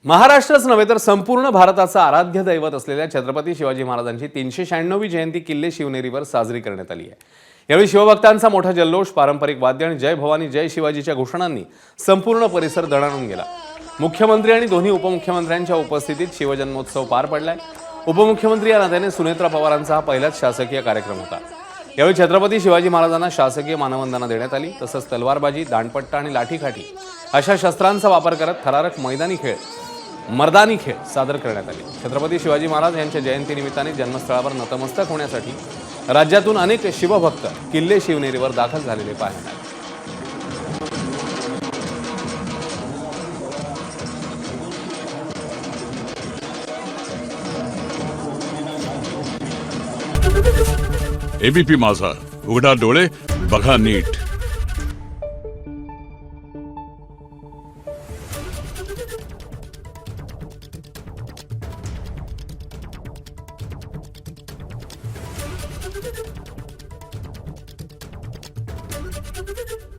महाराष्ट्रच नव्हे तर संपूर्ण भारताचं आराध्य दैवत असलेल्या छत्रपती शिवाजी महाराजांची 396वी जयंती किल्ले शिवनेरीवर साजरी करण्यात आली आहे। यावेळी शिवभक्तांचा मोठा जल्लोष, पारंपरिक वाद्य आणि जय भवानी जय शिवाजीच्या घोषणांनी संपूर्ण परिसर दणाणून गेला। मुख्यमंत्री आणि दोन्ही उपमुख्यमंत्र्यांच्या उपस्थितीत शिवजन्मोत्सव पार पडलाय। उपमुख्यमंत्री या नात्याने सुनेत्रा पवारांचा हा पहिलाच शासकीय कार्यक्रम होता। यावेळी छत्रपती शिवाजी महाराजांना शासकीय मानवंदना देण्यात आली। तसंच तलवारबाजी, दांडपट्टा आणि लाठीकाठी अशा शस्त्रांचा वापर करत थरारक मर्दानी खेळ सादर करण्यात आले। छत्रपती शिवाजी महाराज यांच्या जयंतीनिमित्ताने जन्मस्थळावर नतमस्तक होण्यासाठी राज्यातून अनेक शिवभक्त किल्ले शिवनेरीवर दाखल झालेले पाहायला मिळाले। एबीपी माझा, उघडा डोळे बघा नीट। Thank you.